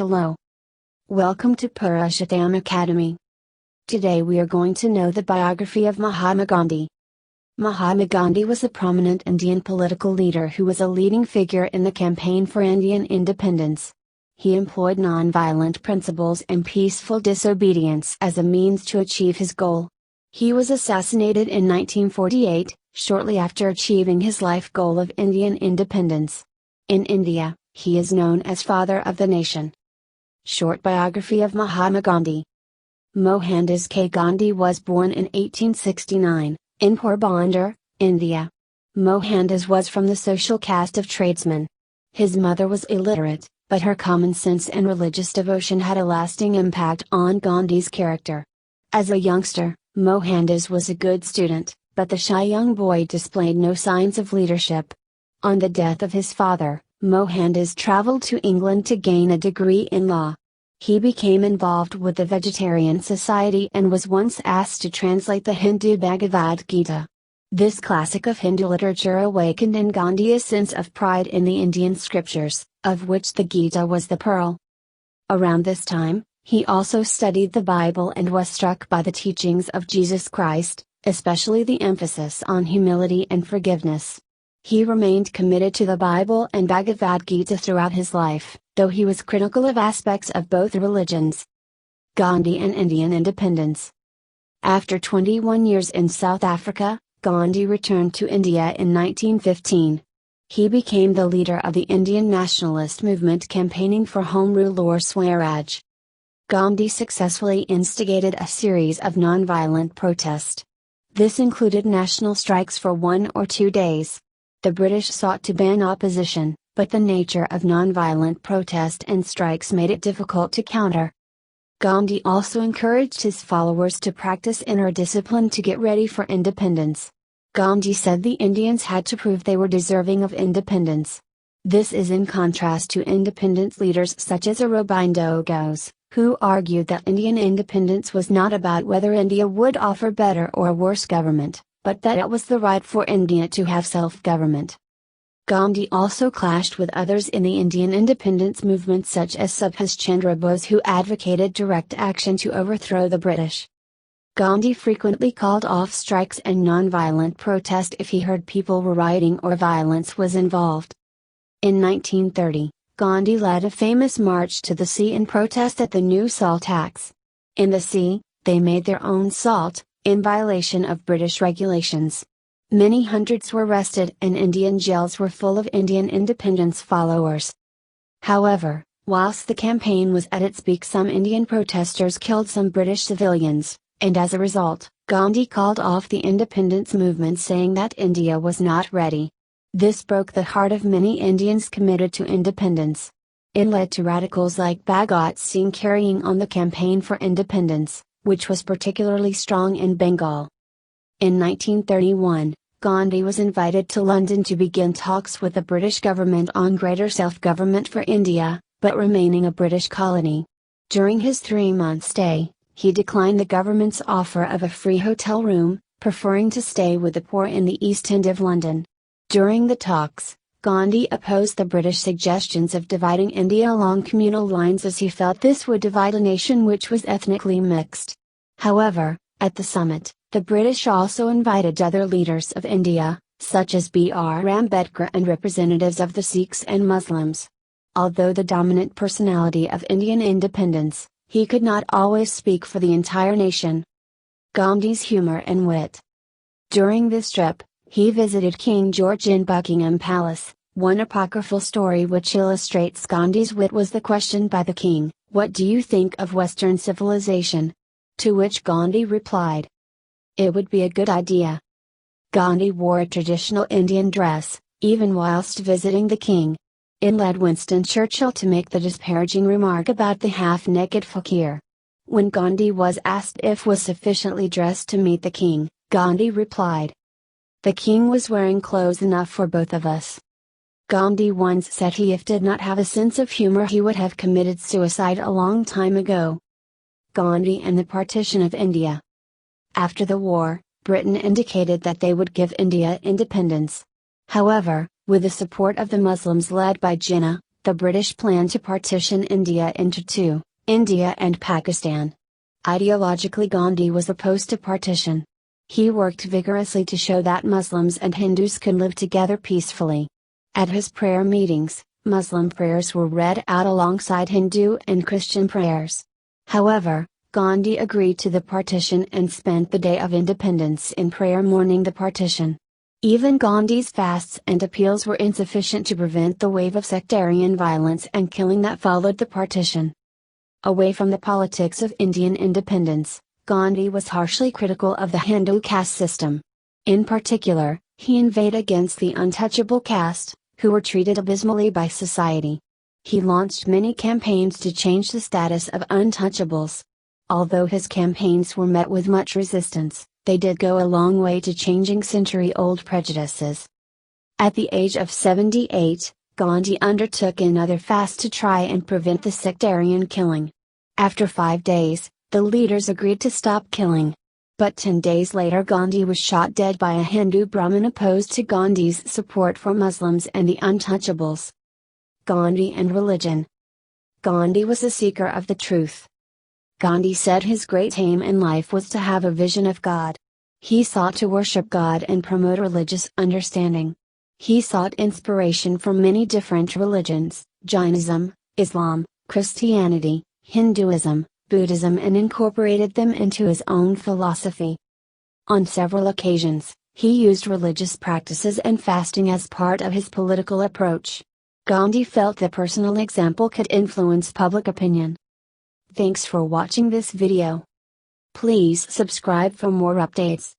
Hello. Welcome to Purushotam Academy. Today we are going to know the biography of Mahatma Gandhi. Mahatma Gandhi was a prominent Indian political leader who was a leading figure in the campaign for Indian independence. He employed non-violent principles and peaceful disobedience as a means to achieve his goal. He was assassinated in 1948, shortly after achieving his life goal of Indian independence. In India, he is known as Father of the Nation. Short biography of Mahatma Gandhi. Mohandas K. Gandhi was born in 1869, in Porbandar, India. Mohandas was from the social caste of tradesmen. His mother was illiterate, but her common sense and religious devotion had a lasting impact on Gandhi's character. As a youngster, Mohandas was a good student, but the shy young boy displayed no signs of leadership. On the death of his father, Mohandas traveled to England to gain a degree in law. He became involved with the Vegetarian Society and was once asked to translate the Hindu Bhagavad Gita. This classic of Hindu literature awakened in Gandhi a sense of pride in the Indian scriptures, of which the Gita was the pearl. Around this time, he also studied the Bible and was struck by the teachings of Jesus Christ, especially the emphasis on humility and forgiveness. He remained committed to the Bible and Bhagavad Gita throughout his life, though he was critical of aspects of both religions. Gandhi and Indian independence. After 21 years in South Africa, Gandhi returned to India in 1915. He became the leader of the Indian nationalist movement campaigning for Home Rule or Swaraj. Gandhi successfully instigated a series of non-violent protests. This included national strikes for 1 or 2 days. The British sought to ban opposition, but the nature of non-violent protest and strikes made it difficult to counter. Gandhi also encouraged his followers to practice inner discipline to get ready for independence. Gandhi said the Indians had to prove they were deserving of independence. This is in contrast to independence leaders such as Aurobindo Ghosh, who argued that Indian independence was not about whether India would offer better or worse government, but that it was the right for India to have self-government. Gandhi also clashed with others in the Indian independence movement such as Subhash Chandra Bose, who advocated direct action to overthrow the British. Gandhi frequently called off strikes and non-violent protest if he heard people were rioting or violence was involved. In 1930, Gandhi led a famous march to the sea in protest at the new salt tax. In the sea, they made their own salt, in violation of British regulations. Many hundreds were arrested and Indian jails were full of Indian independence followers. However, whilst the campaign was at its peak, some Indian protesters killed some British civilians, and as a result, Gandhi called off the independence movement, saying that India was not ready. This broke the heart of many Indians committed to independence. It led to radicals like Bhagat Singh carrying on the campaign for independence, which was particularly strong in Bengal. In 1931, Gandhi was invited to London to begin talks with the British government on greater self-government for India, but remaining a British colony. During his 3-month stay, he declined the government's offer of a free hotel room, preferring to stay with the poor in the East End of London. During the talks, Gandhi opposed the British suggestions of dividing India along communal lines, as he felt this would divide a nation which was ethnically mixed. However, at the summit, the British also invited other leaders of India, such as B.R. Ambedkar and representatives of the Sikhs and Muslims. Although the dominant personality of Indian independence, he could not always speak for the entire nation. Gandhi's humor and wit. During this trip, he visited King George in Buckingham Palace. One apocryphal story which illustrates Gandhi's wit was the question by the king, "What do you think of Western civilization?" To which Gandhi replied, "It would be a good idea." Gandhi wore a traditional Indian dress, even whilst visiting the king. It led Winston Churchill to make the disparaging remark about the half-naked fakir. When Gandhi was asked if was sufficiently dressed to meet the king, Gandhi replied, "The king was wearing clothes enough for both of us." Gandhi once said if did not have a sense of humor he would have committed suicide a long time ago. Gandhi and the partition of India. After the war, Britain indicated that they would give India independence. However, with the support of the Muslims led by Jinnah, The British planned to partition India into two, India and Pakistan. Ideologically, Gandhi was opposed to partition. He worked vigorously to show that Muslims and Hindus could live together peacefully. At his prayer meetings, Muslim prayers were read out alongside Hindu and Christian prayers. However, Gandhi agreed to the partition and spent the Day of Independence in prayer mourning the partition. Even Gandhi's fasts and appeals were insufficient to prevent the wave of sectarian violence and killing that followed the partition. Away from the politics of Indian independence, Gandhi was harshly critical of the Hindu caste system. In particular, he inveighed against the untouchable caste, who were treated abysmally by society. He launched many campaigns to change the status of untouchables. Although his campaigns were met with much resistance, they did go a long way to changing century-old prejudices. At the age of 78, Gandhi undertook another fast to try and prevent the sectarian killing. After 5 days, the leaders agreed to stop killing. But 10 days later, Gandhi was shot dead by a Hindu Brahmin opposed to Gandhi's support for Muslims and the untouchables. Gandhi and religion. Gandhi was a seeker of the truth. Gandhi said his great aim in life was to have a vision of God. He sought to worship God and promote religious understanding. He sought inspiration from many different religions, Jainism, Islam, Christianity, Hinduism, Buddhism, and incorporated them into his own philosophy. On several occasions, he used religious practices and fasting as part of his political approach. Gandhi felt that personal example could influence public opinion. Thanks for watching this video. Please subscribe for more updates.